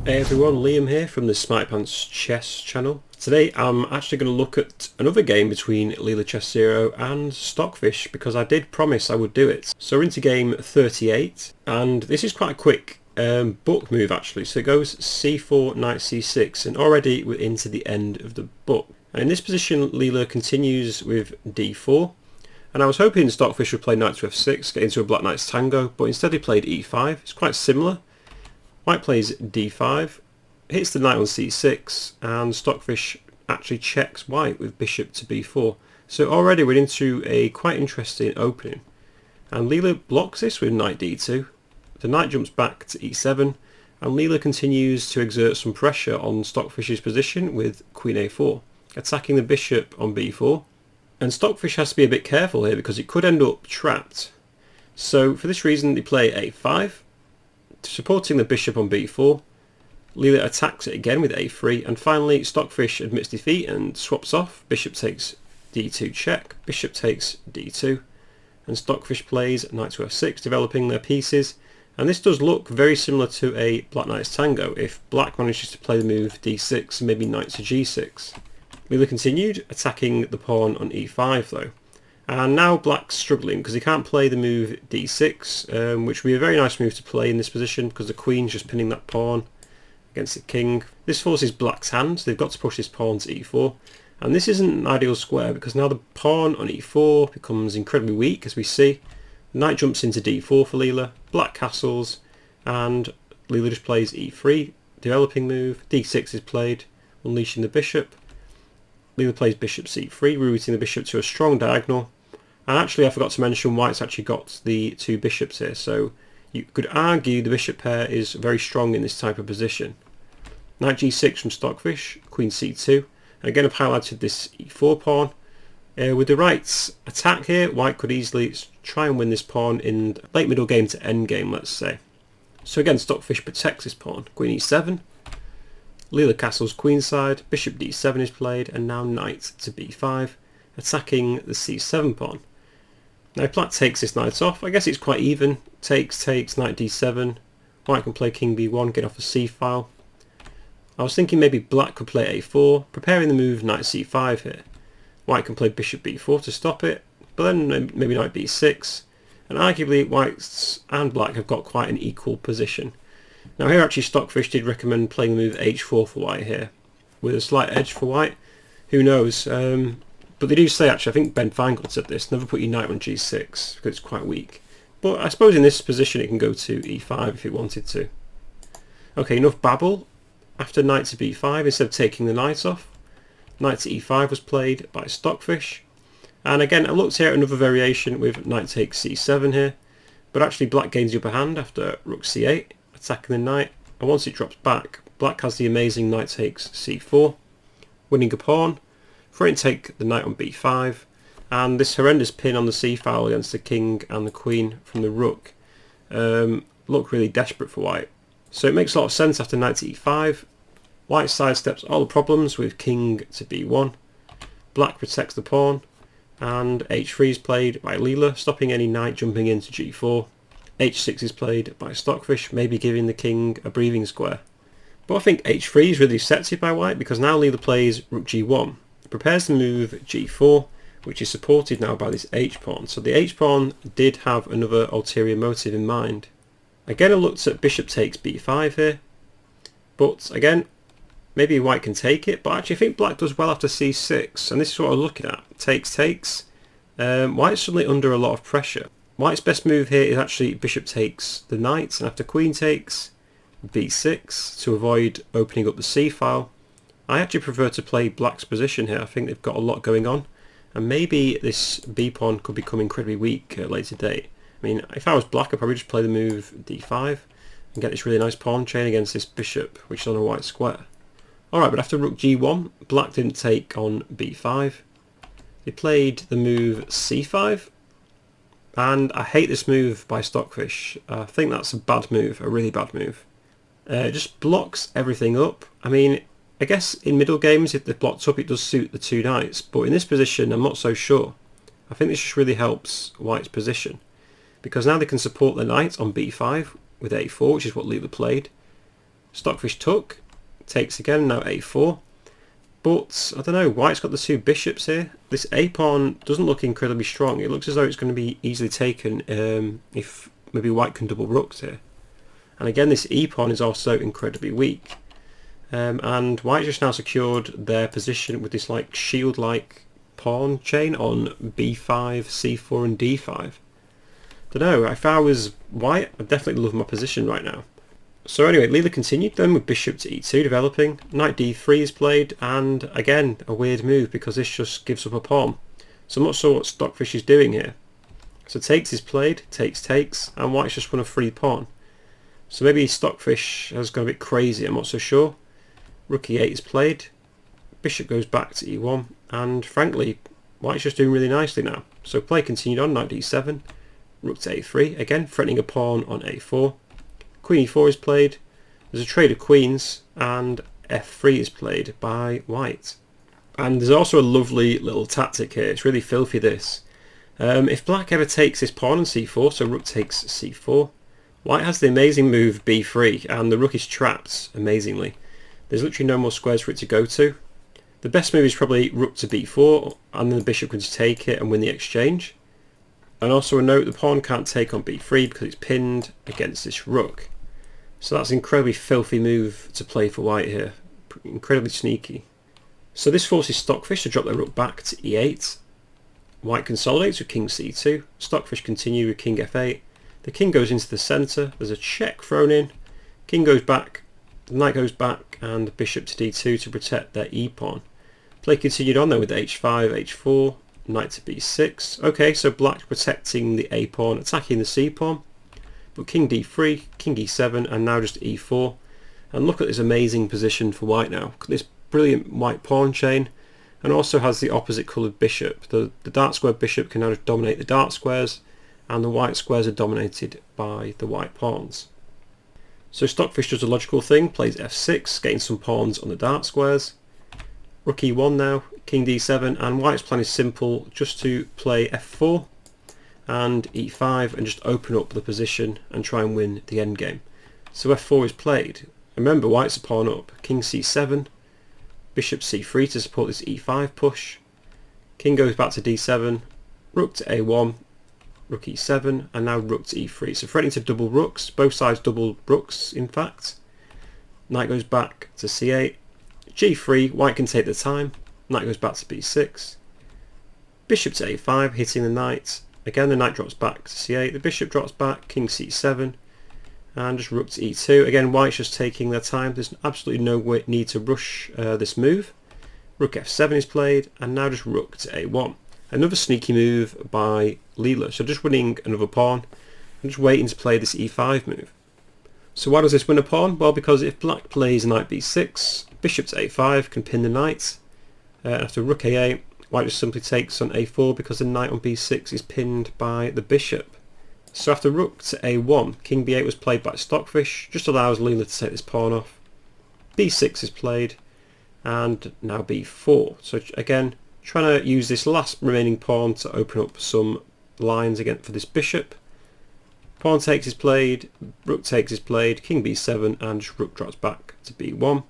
Hey everyone, Liam here from the Smarty Pants Chess channel. Today I'm actually going to look at another game between LCZero and Stockfish because I did promise I would do it. So we're into game 38 and this is quite a quick book move actually. So it goes c4, knight c6 and already we're into the end of the book. And in this position Leela continues with d4 and I was hoping Stockfish would play knight to f6, get into a black knight's tango, but instead he played e5. It's quite similar. White plays d5, hits the knight on c6, and Stockfish actually checks white with bishop to b4. So already we're into a quite interesting opening. And Leela blocks this with knight d2. The knight jumps back to e7, and Leela continues to exert some pressure on Stockfish's position with queen a4, attacking the bishop on b4. And Stockfish has to be a bit careful here because it could end up trapped. So for this reason they play a5. Supporting the bishop on b4, Leela attacks it again with a3, and finally Stockfish admits defeat and swaps off. Bishop takes d2 check, bishop takes d2, and Stockfish plays knight to f6, developing their pieces. And this does look very similar to a black knight's tango if black manages to play the move d6 and maybe knight to g6. Leela continued, attacking the pawn on e5 though. And now black's struggling because he can't play the move d6, which would be a very nice move to play in this position because the queen's just pinning that pawn against the king. This forces black's hand, so they've got to push this pawn to e4. And this isn't an ideal square because now the pawn on e4 becomes incredibly weak, as we see. The knight jumps into d4 for Leela, black castles, and Leela just plays e3, developing move. d6 is played, unleashing the bishop. Leela plays bishop c3, rerouting the bishop to a strong diagonal. And actually I forgot to mention white's actually got the two bishops here, so you could argue the bishop pair is very strong in this type of position. Knight g6 from Stockfish, queen c2, and again I've highlighted this e4 pawn. With the right attack here, white could easily try and win this pawn in late middle game to end game, let's say. So again Stockfish protects this pawn, queen e7, Leela castles queenside, bishop d7 is played, and now knight to b5, attacking the c7 pawn. Now black takes this knight off. I guess it's quite even. Takes, knight d7. White can play king b1, get off the c file. I was thinking maybe black could play a4, preparing the move knight c5 here. White can play bishop b4 to stop it, but then maybe knight b6. And arguably whites and black have got quite an equal position. Now here actually Stockfish did recommend playing the move h4 for white here, with a slight edge for white. Who knows? But they do say, actually, I think Ben Feingold said this, never put your knight on g6 because it's quite weak. But I suppose in this position it can go to e5 if it wanted to. Okay, enough babble. After knight to b5, instead of taking the knight off, knight to e5 was played by Stockfish. And again, I looked here at another variation with knight takes c7 here. But actually black gains the upper hand after rook c8, attacking the knight. And once it drops back, black has the amazing knight takes c4, winning a pawn. Threatening to take the knight on b5, and this horrendous pin on the c file against the king and the queen from the rook look really desperate for white. So it makes a lot of sense after knight to e5. White sidesteps all the problems with king to b1. Black protects the pawn, and h3 is played by Leela, stopping any knight jumping into g4. h6 is played by Stockfish, maybe giving the king a breathing square. But I think h3 is really deceptive by white because now Leela plays rook g1. Prepares the move g4, which is supported now by this h-pawn. So the h-pawn did have another ulterior motive in mind. Again I looked at bishop takes b5 here, but again maybe white can take it, but actually I think black does well after c6, and this is what I'm looking at. Takes. White's suddenly under a lot of pressure. White's best move here is actually bishop takes the knight, and after queen takes b6 to avoid opening up the c file. I actually prefer to play black's position here. I think they've got a lot going on, and maybe this b pawn could become incredibly weak at a later date. I mean, if I was black I'd probably just play the move d5 and get this really nice pawn chain against this bishop which is on a white square. Alright, but after rook g1 black didn't take on b5. They played the move c5, and I hate this move by Stockfish. I think that's a bad move, a really bad move. It just blocks everything up. I mean, I guess in middle games if they're blocked up it does suit the two knights, but in this position I'm not so sure. I think this just really helps white's position because now they can support the knight on b5 with a4, which is what Leela played. Stockfish took, takes again, now a4. But, I don't know, white's got the two bishops here. This a-pawn doesn't look incredibly strong. It looks as though it's going to be easily taken if maybe white can double rooks here. And again, this e-pawn is also incredibly weak. And white just now secured their position with this like shield-like pawn chain on b5, c4 and d5. Don't know, if I was white, I'd definitely love my position right now. So anyway, Leela continued then with bishop to e2 developing, knight d3 is played, and again a weird move because this just gives up a pawn. So I'm not sure what Stockfish is doing here. So takes is played, takes, and white's just won a free pawn. So maybe Stockfish has gone a bit crazy, I'm not so sure. Rook e8 is played, bishop goes back to e1, and frankly, white's just doing really nicely now. So play continued on, knight d7, rook to a3, again threatening a pawn on a4. Queen e4 is played, there's a trade of queens, and f3 is played by white. And there's also a lovely little tactic here, it's really filthy this. If black ever takes this pawn on c4, so rook takes c4, white has the amazing move b3, and the rook is trapped amazingly. There's literally no more squares for it to go to. The best move is probably rook to b4, and then the bishop can just take it and win the exchange. And also a note, the pawn can't take on b3 because it's pinned against this rook. So that's an incredibly filthy move to play for white here. Incredibly sneaky. So this forces Stockfish to drop their rook back to e8. White consolidates with king c2. Stockfish continue with king f8. The king goes into the centre. There's a check thrown in. King goes back. The knight goes back and the bishop to d2 to protect their e-pawn. Play continued on there with h5, h4, knight to b6. Okay, so black protecting the a-pawn, attacking the c-pawn. But king d3, king e7, and now just e4. And look at this amazing position for white now. Look at this brilliant white pawn chain, and also has the opposite coloured bishop. The dark square bishop can now just dominate the dark squares, and the white squares are dominated by the white pawns. So Stockfish does a logical thing, plays f6, getting some pawns on the dark squares. Rook e1 now, king d7, and white's plan is simple, just to play f4 and e5 and just open up the position and try and win the endgame. So f4 is played. Remember, white's a pawn up. King c7, bishop c3 to support this e5 push. King goes back to d7, rook to a1, rook e7, and now rook to e3. So threatening to double rooks, both sides double rooks in fact. Knight goes back to c8, g3, white can take the time, knight goes back to b6, bishop to a5, hitting the knight. Again the knight drops back to c8, the bishop drops back, king c7, and just rook to e2. Again white's just taking their time, there's absolutely no need to rush this move. Rook f7 is played, and now just rook to a1. Another sneaky move by Leela, so just winning another pawn, and just waiting to play this e5 move. So why does this win a pawn? Well, because if black plays knight b6, bishop to a5 can pin the knight. After rook a8, white just simply takes on a4 because the knight on b6 is pinned by the bishop. So after rook to a1, king b8 was played by Stockfish, just allows Leela to take this pawn off. b6 is played, and now b4. So again, trying to use this last remaining pawn to open up some lines again for this bishop. Pawn takes is played, rook takes is played, king b7, and just rook drops back to b1.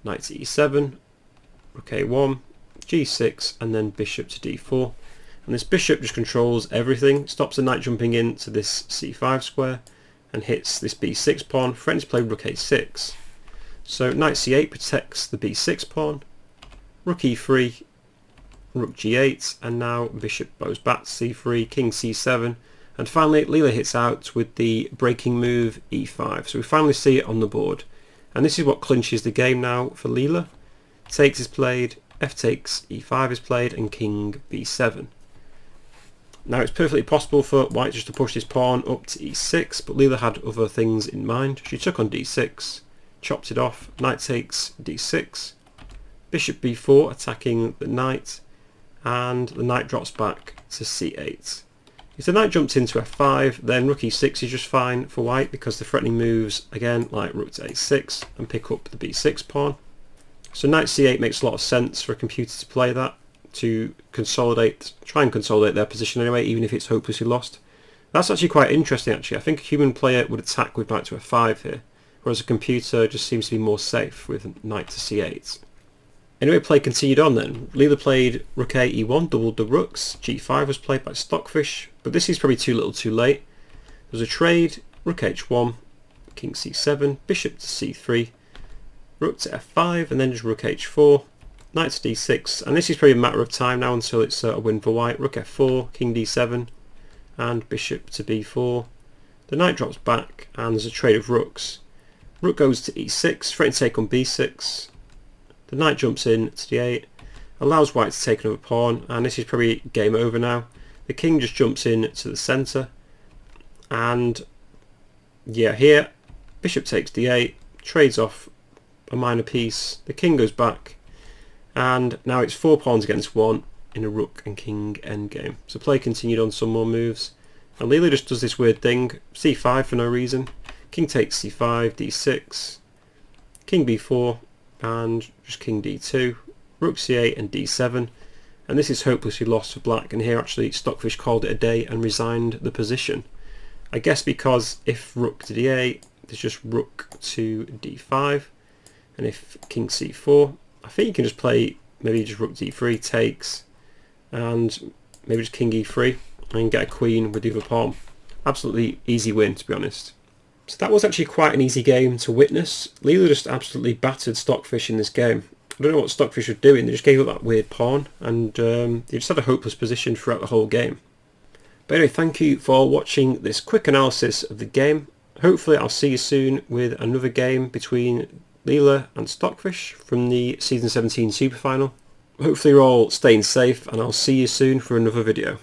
Knight to e7, rook a1, g6, and then bishop to d4. And this bishop just controls everything, stops the knight jumping into this c5 square, and hits this b6 pawn, threatens to play rook a6. So knight c8 protects the b6 pawn, rook e3, rook g8, and now bishop goes back to c3, king c7, and finally Leela hits out with the breaking move e5. So we finally see it on the board, and this is what clinches the game now for Leela. Takes is played, f takes, e5 is played, and king b7. Now it's perfectly possible for white just to push this pawn up to e6, but Leela had other things in mind. She took on d6, chopped it off, knight takes d6, bishop b4 attacking the knight, and the knight drops back to c8. If the knight jumps into f5, then rook e6 is just fine for white because the threatening moves, again, like rook to a6 and pick up the b6 pawn. So knight c8 makes a lot of sense for a computer to play that, to consolidate, try and consolidate their position anyway, even if it's hopelessly lost. That's actually quite interesting actually. I think a human player would attack with knight to f5 here, whereas a computer just seems to be more safe with knight to c8. Anyway, play continued on then. Leela played rook a e1, doubled the rooks. g5 was played by Stockfish, but this is probably too little too late. There was a trade, rook h1, king c7, bishop to c3, rook to f5, and then just rook h4, knight to d6, and this is probably a matter of time now until it's a win for white. Rook f4, king d7, and bishop to b4. The knight drops back, and there's a trade of rooks. Rook goes to e6, threatening to take on b6. The knight jumps in to d8, allows white to take another pawn, and this is probably game over now. The king just jumps in to the centre, and yeah, here bishop takes d8, trades off a minor piece, the king goes back, and now it's 4 pawns against 1 in a rook and king endgame. So play continued on some more moves, and Leela just does this weird thing, c5 for no reason, king takes c5, d6, king b4, and just king d2, rook c8 and d7, and this is hopelessly lost for black, and here actually Stockfish called it a day and resigned the position. I guess because if rook to d8, there's just rook to d5, and if king c4, I think you can just play maybe just rook d3 takes, and maybe just king e3 and get a queen with the other pawn. Absolutely easy win, to be honest. So that was actually quite an easy game to witness. Leela just absolutely battered Stockfish in this game. I don't know what Stockfish were doing, they just gave up that weird pawn, and they just had a hopeless position throughout the whole game. But anyway, thank you for watching this quick analysis of the game. Hopefully I'll see you soon with another game between Leela and Stockfish from the Season 17 Superfinal. Hopefully you're all staying safe, and I'll see you soon for another video.